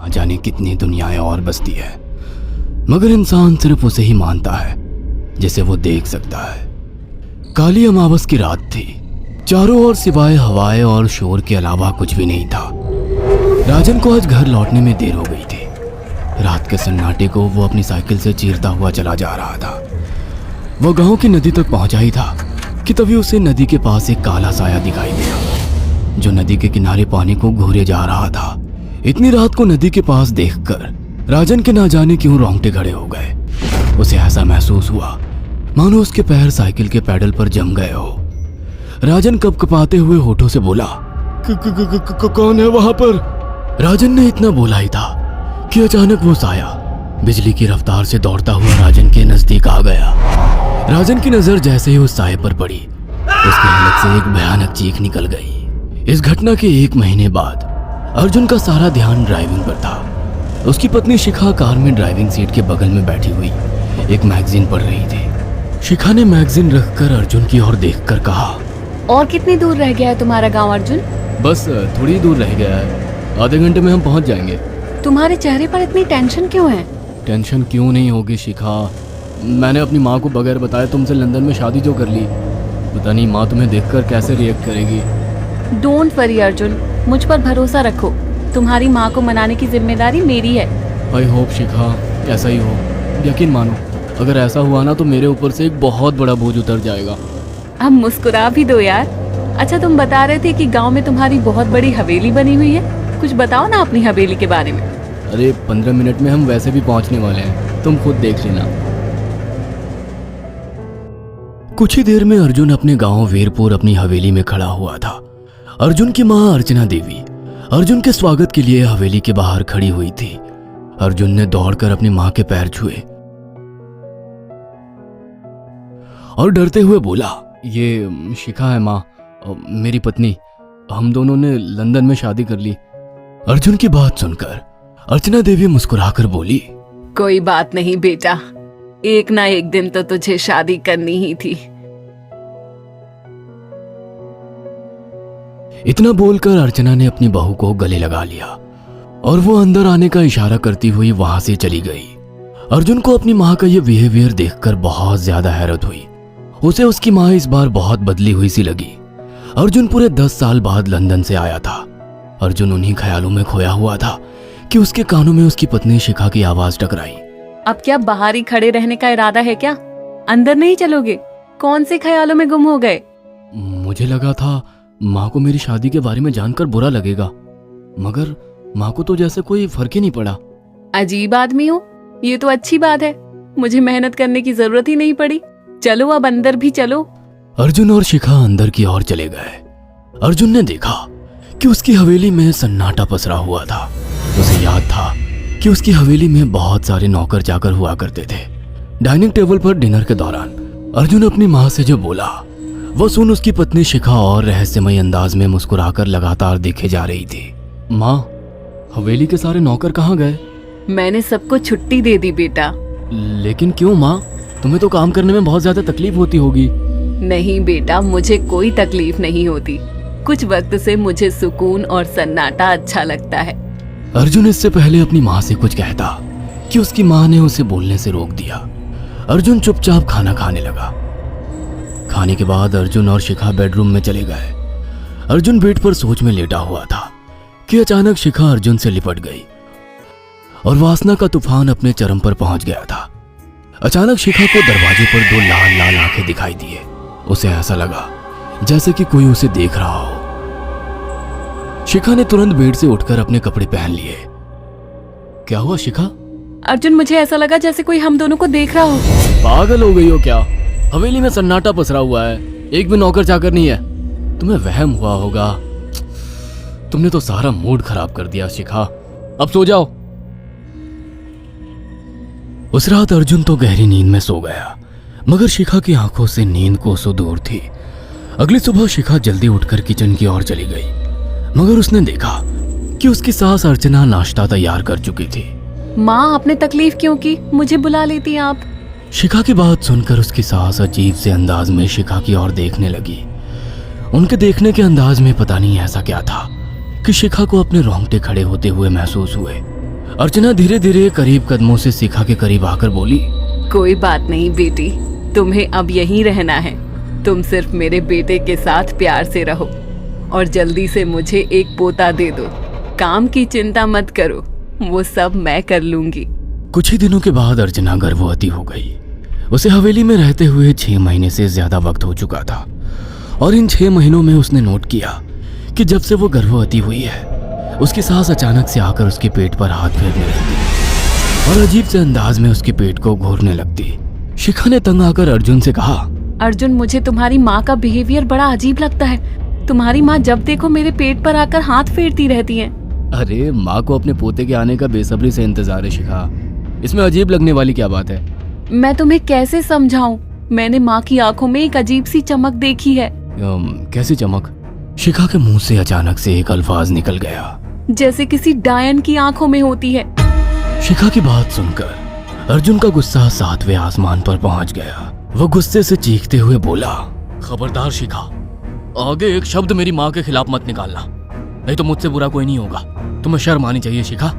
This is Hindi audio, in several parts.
ना जाने कितनी दुनियाएं और बसती है, मगर इंसान सिर्फ उसे ही मानता है जिसे वो देख सकता है। काली अमावस की रात थी। चारों ओर सिवाय हवाएं और शोर के अलावा कुछ भी नहीं था। राजन को आज घर लौटने में देर हो गई थी। रात के सन्नाटे को वो अपनी साइकिल से चीरता हुआ चला जा रहा था। वो गांव की नदी तक पहुंचा ही था कि तभी उसे नदी के पास एक काला साया दिखाई दिया जो नदी के किनारे पानी को घूरे जा रहा था। इतनी रात को नदी के पास देखकर राजन के ना जाने क्यों रोंगटे खड़े हो गए। उसे ऐसा महसूस हुआ मानो उसके पैर साइकिल के पैडल पर जम गए हो। राजन कपकपाते हुए होठों से बोला, कौन है वहां पर? राजन ने इतना बोला ही था कि अचानक वो साया बिजली की रफ्तार से दौड़ता हुआ राजन के नजदीक आ गया। राजन की नजर जैसे ही उस साये पर पड़ी, उसके हलक से एक भयानक चीख निकल गई। इस घटना के 1 महीने बाद अर्जुन का सारा ध्यान ड्राइविंग पर था। उसकी पत्नी शिखा कार में ड्राइविंग सीट के बगल में बैठी हुई एक मैगजीन पढ़ रही थी। शिखा ने मैगजीन रखकर अर्जुन की ओर देखकर कहा, और कितनी दूर रह गया है तुम्हारा गांव अर्जुन? बस थोड़ी दूर रह गया है, आधे घंटे में हम पहुंच जाएंगे। तुम्हारे चेहरे पर इतनी टेंशन क्यों है? टेंशन क्यों नहीं होगी शिखा, मैंने अपनी माँ को बगैर बताए तुमसे लंदन में शादी जो कर ली। पता नहीं माँ तुम्हें देखकर कैसे रिएक्ट करेगी। डोंट वरी अर्जुन, मुझ पर भरोसा रखो। तुम्हारी माँ को मनाने की जिम्मेदारी मेरी है। आई होप शिखा ऐसा ही हो। यकीन मानो अगर ऐसा हुआ ना तो मेरे ऊपर से एक बहुत बड़ा बोझ उतर जाएगा। अब मुस्कुरा भी दो यार। अच्छा, तुम बता रहे थे कि गांव में तुम्हारी बहुत बड़ी हवेली बनी हुई है, कुछ बताओ ना अपनी हवेली के बारे में। अरे 15 मिनट में हम वैसे भी पहुंचने वाले हैं, तुम खुद देख लेना। कुछ ही देर में अर्जुन अपने गांव वीरपुर अपनी हवेली में खड़ा हुआ था। अर्जुन की मां अर्चना देवी अर्जुन के स्वागत के लिए हवेली के बाहर खड़ी हुई थी। अर्जुन ने दौड़कर अपनी मां के पैर छुए और डरते हुए बोला, ये शिखा है माँ, मेरी पत्नी। हम दोनों ने लंदन में शादी कर ली। अर्जुन की बात सुनकर अर्चना देवी मुस्कुराकर बोली, कोई बात नहीं बेटा, एक ना एक दिन तो तुझे शादी करनी ही थी। इतना बोलकर अर्चना ने अपनी बहू को गले लगा लिया और वो अंदर आने का इशारा करती हुई वहां से चली गई। अर्जुन को अपनी माँ का ये बिहेवियर देखकर बहुत ज्यादा हैरत हुई। उसे उसकी माँ इस बार बहुत बदली हुई सी लगी। अर्जुन पूरे 10 साल बाद लंदन से आया था। अर्जुन उन्हीं ख्यालों में खोया हुआ था कि उसके कानों में उसकी पत्नी शिखा की आवाज टकराई। अब क्या बाहर ही खड़े रहने का इरादा है क्या? अंदर नहीं चलोगे? कौन से ख्यालों में गुम हो गए? मुझे लगा था माँ को मेरी शादी के बारे में जानकर बुरा लगेगा, मगर माँ को तो जैसे कोई फर्क ही नहीं पड़ा। अजीब आदमी हो, ये तो अच्छी बात है। मुझे मेहनत करने की जरूरत ही नहीं पड़ी। चलो अब अंदर भी चलो। अर्जुन और शिखा अंदर की ओर चले गए। अर्जुन ने देखा कि उसकी हवेली में सन्नाटा पसरा हुआ था। उसे याद था कि उसकी हवेली में बहुत सारे नौकर चाकर हुआ करते थे। डाइनिंग टेबल पर डिनर के दौरान अर्जुन अपनी माँ से जो बोला वो सुन उसकी पत्नी शिखा और रहस्यमय अंदाज में मुस्कुराकर लगातार देखे जा रही थी। माँ, हवेली के सारे नौकर कहाँ गए? मैंने सबको छुट्टी दे दी बेटा। लेकिन क्यों माँ, तुम्हें तो काम करने में बहुत ज्यादा तकलीफ होती होगी। नहीं बेटा, मुझे कोई तकलीफ नहीं होती। कुछ वक्त से मुझे सुकून और सन्नाटा अच्छा लगता है। अर्जुन इससे पहले अपनी माँ से कुछ कहता कि उसकी माँ ने उसे बोलने से रोक दिया। अर्जुन चुपचाप खाना खाने लगा। खाने के बाद अर्जुन और शिखा बेडरूम में चले गए। अर्जुन बेड पर सोच में लेटा हुआ था कि अचानक शिखा अर्जुन से लिपट गई और वासना का तूफान अपने चरम पर पहुंच गया था। अचानक शिखा को दरवाजे पर 2 लाल लाल आंखें दिखाई दिए। उसे ऐसा लगा जैसे कि कोई उसे देख रहा हो। शिखा ने तुरंत बेड से उठकर अपने कपड़े पहन लिए। क्या हुआ शिखा? अर्जुन, मुझे ऐसा लगा जैसे कोई हम दोनों को देख रहा हो। पागल हो गई हो क्या? हवेली में सन्नाटा पसरा हुआ है, एक भी नौकर चाकर नहीं है। तुम्हें वहम हुआ होगा। तुमने तो सारा मूड खराब कर दिया शिखा, अब सो जाओ। उस रात अर्जुन तो गहरी नींद में सो गया, मगर शिखा की आंखों से नींद कोसों दूर थी। अगली सुबह शिखा जल्दी उठकर किचन की ओर चली गई, मगर उसने देखा कि उसकी सास अर्चना नाश्ता तैयार कर चुकी थी। माँ, आपने तकलीफ क्यों की? मुझे बुला लेती आप। शिखा की बात सुनकर उसकी सास अजीब से अंदाज में शिखा की ओर देखने लगी। उनके देखने के अंदाज में पता नहीं ऐसा क्या था कि शिखा को अपने रोंगटे खड़े होते हुए महसूस हुए। अर्चना धीरे धीरे करीब कदमों से शिखा के करीब आकर बोली, कोई बात नहीं बेटी, तुम्हें अब यहीं रहना है। तुम सिर्फ मेरे बेटे के साथ प्यार से रहो और जल्दी से मुझे एक पोता दे दो। काम की चिंता मत करो, वो सब मैं कर लूंगी। कुछ ही दिनों के बाद अर्चना गर्भवती हो गई। उसे हवेली में रहते हुए 6 महीने से ज्यादा वक्त हो चुका था और इन 6 महीनों में उसने नोट किया कि जब से वो गर्भवती हुई है उसकी सास अचानक से आकर उसके पेट पर हाथ फेरने लगती और अजीब से अंदाज में उसके पेट को घूरने लगती। शिखा ने तंग आकर अर्जुन से कहा, अर्जुन, मुझे तुम्हारी माँ का बिहेवियर बड़ा अजीब लगता है। तुम्हारी माँ जब देखो मेरे पेट पर आकर हाथ फेरती रहती है। अरे माँ को अपने पोते के आने का बेसब्री से इंतजार है शिखा, इसमें अजीब लगने वाली क्या बात है? मैं तुम्हें कैसे समझाऊं? मैंने माँ की आंखों में एक अजीब सी चमक देखी है। कैसी चमक? शिखा के मुंह से अचानक से एक अल्फाज निकल गया, जैसे किसी डायन की आंखों में होती है। शिखा की बात सुनकर अर्जुन का गुस्सा 7वें आसमान पर पहुंच गया। वो गुस्से से चीखते हुए बोला, खबरदार शिखा, आगे एक शब्द मेरी माँ के खिलाफ मत निकालना, नहीं तो मुझसे बुरा कोई नहीं होगा। तुम्हें शर्म आनी चाहिए शिखा।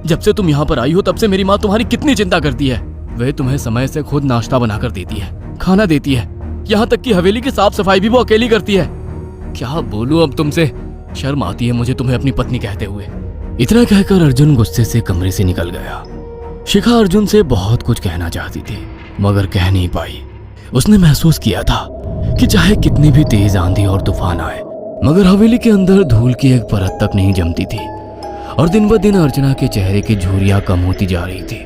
जब से तुम यहाँ पर आई हो तब से मेरी माँ तुम्हारी कितनी चिंता करती है। वह तुम्हें समय से खुद नाश्ता बनाकर देती है, खाना देती है, यहाँ तक कि हवेली की साफ सफाई भी वो अकेली करती है। क्या बोलूं अब तुमसे, शर्म आती है मुझे तुम्हें अपनी पत्नी कहते हुए। इतना कहकर अर्जुन गुस्से से कमरे से निकल गया। शिखा अर्जुन से बहुत कुछ कहना चाहती थी मगर कह नहीं पाई। उसने महसूस किया था कि चाहे कितनी भी तेज आंधी और तूफान आए मगर हवेली के अंदर धूल की एक परत तक नहीं जमती थी और दिन ब दिन अर्चना के चेहरे की झुर्रियां कम होती जा रही थी।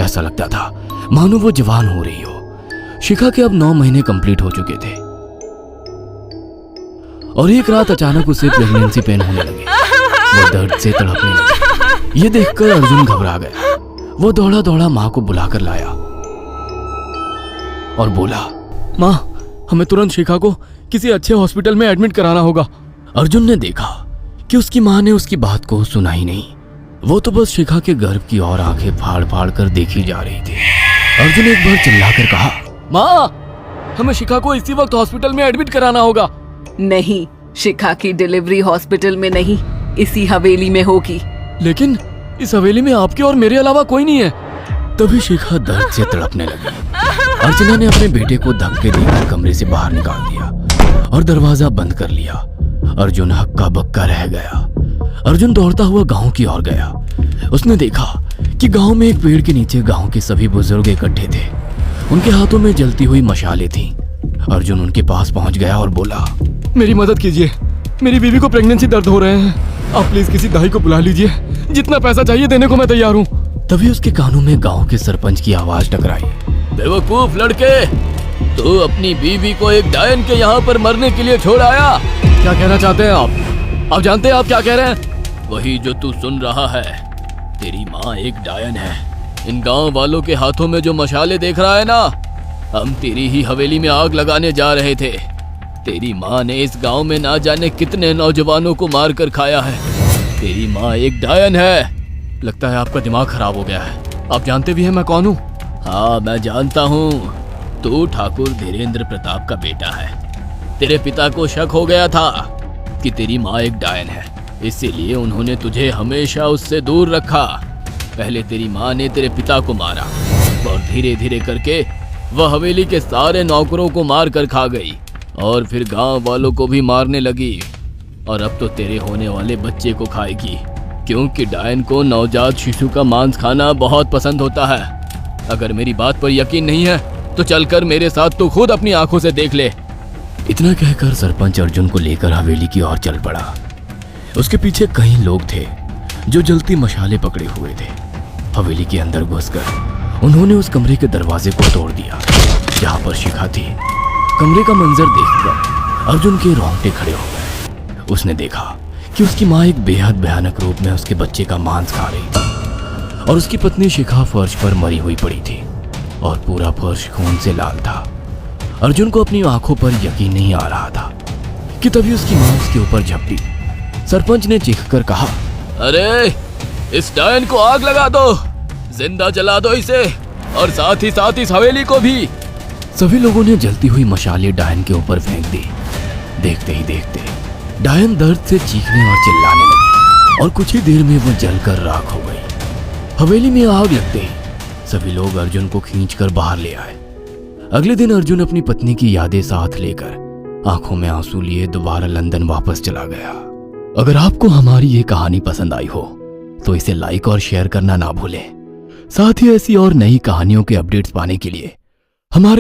ऐसा लगता था मानो वो जवान हो रही हो। शिखा के अब 9 महीने कंप्लीट हो चुके थे और एक रात अचानक उसे प्रेगनेंसी पेन होने लगे। वो दर्द से तड़पने लगी। ये देखकर अर्जुन घबरा गया। वो दौड़ा दौड़ा माँ को बुलाकर लाया और बोला, माँ, हमें तुरंत शिखा को किसी अच्छे हॉस्पिटल में एडमिट कराना होगा। अर्जुन ने देखा कि उसकी माँ ने उसकी बात को सुना ही नहीं। वो तो बस शिखा के गर्भ की ओर आंखें फाड़ फाड़ कर देखी जा रही थी। अर्जुन एक बार चिल्लाकर कहा, माँ, हमें शिखा को इसी वक्त हॉस्पिटल में एडमिट कराना होगा। नहीं, शिखा की डिलीवरी हॉस्पिटल में नहीं, इसी हवेली में होगी। लेकिन इस हवेली में आपके और मेरे अलावा कोई नहीं है। तभी शिखा दर्द से तड़पने लगी। अर्चना ने अपने बेटे को धक्के देकर कमरे से बाहर निकाल दिया और दरवाजा बंद कर लिया। अर्जुन हक्का बक्का रह गया। अर्जुन दौड़ता हुआ गांव की ओर गया। उसने देखा कि गांव में एक पेड़ के नीचे गांव के सभी बुजुर्ग इकट्ठे थे। उनके हाथों में जलती हुई मशालें थीं। अर्जुन उनके पास पहुंच गया और बोला, मेरी मदद कीजिए, मेरी बीवी को प्रेगनेंसी दर्द हो रहे हैं। आप प्लीज किसी दाई को बुला लीजिए, जितना पैसा चाहिए देने को मैं तैयार हूँ। तभी उसके कानों में गांव के सरपंच की आवाज टकराई, बेवकूफ लड़के, तू अपनी बीवी को एक डायन के यहाँ पर मरने के लिए छोड़ आया। क्या कहना चाहते हैं आप? आप जानते हैं आप क्या कह रहे हैं? वही जो तू सुन रहा है। तेरी माँ एक डायन है। इन गांव वालों के हाथों में जो मशाले देख रहा है ना, हम तेरी ही हवेली में आग लगाने जा रहे थे। तेरी माँ ने इस गांव में ना जाने कितने नौजवानों को मार कर खाया है। तेरी माँ एक डायन है। लगता है आपका दिमाग खराब हो गया है। आप जानते भी हैं मैं कौन हूँ? हाँ, मैं जानता हूँ। तू ठाकुर धीरेन्द्र प्रताप का बेटा है। तेरे पिता को शक हो गया था कि तेरी माँ एक डायन है, इसीलिए उन्होंने तुझे हमेशा उससे दूर रखा। पहले तेरी माँ ने तेरे पिता को मारा और धीरे धीरे करके वह हवेली के सारे नौकरों को मार कर खा गई और फिर गांव वालों को भी मारने लगी और अब तो तेरे होने वाले बच्चे को खाएगी, क्योंकि डायन को नवजात शिशु का मांस खाना बहुत पसंद होता है। अगर मेरी बात पर यकीन नहीं है तो चलकर मेरे साथ तू खुद अपनी आंखों से देख ले। इतना कहकर सरपंच अर्जुन को लेकर हवेली की ओर चल पड़ा। उसके पीछे कई लोग थे जो जलती मशाले पकड़े हुए थे। हवेली के अंदर घुसकर उन्होंने उस कमरे के दरवाजे को तोड़ दिया जहाँ पर शिखा थी। कमरे का मंजर देखकर अर्जुन के रोंगटे खड़े हो गए। उसने देखा कि उसकी माँ एक बेहद भयानक रूप में उसके बच्चे का मांस खा रही थी और उसकी पत्नी शिखा फर्श पर मरी हुई पड़ी थी और पूरा फर्श खून से लाल था। अर्जुन को अपनी आंखों पर यकीन नहीं आ रहा था कि तभी उसकी माँ उसके ऊपर झपटी। सरपंच ने चीखकर कहा, अरे इस डायन को आग लगा दो, जिंदा जला दो इसे और साथ ही साथ इस हवेली को भी। सभी लोगों ने जलती हुई मशाले डायन के ऊपर फेंक दी। देखते ही देखते डायन दर्द से चीखने और चिल्लाने लगी और कुछ ही देर में वो जलकर राख हो गई। हवेली में आग लगते ही सभी लोग अर्जुन को खींचकर बाहर ले आए। अगले दिन अर्जुन अपनी पत्नी की यादें साथ लेकर आंखों में आंसू लिए दोबारा लंदन वापस चला गया। अगर आपको हमारी ये कहानी पसंद आई हो तो इसे लाइक और शेयर करना ना भूलें। साथ ही ऐसी और नई कहानियों के अपडेट्स पाने के लिए हमारे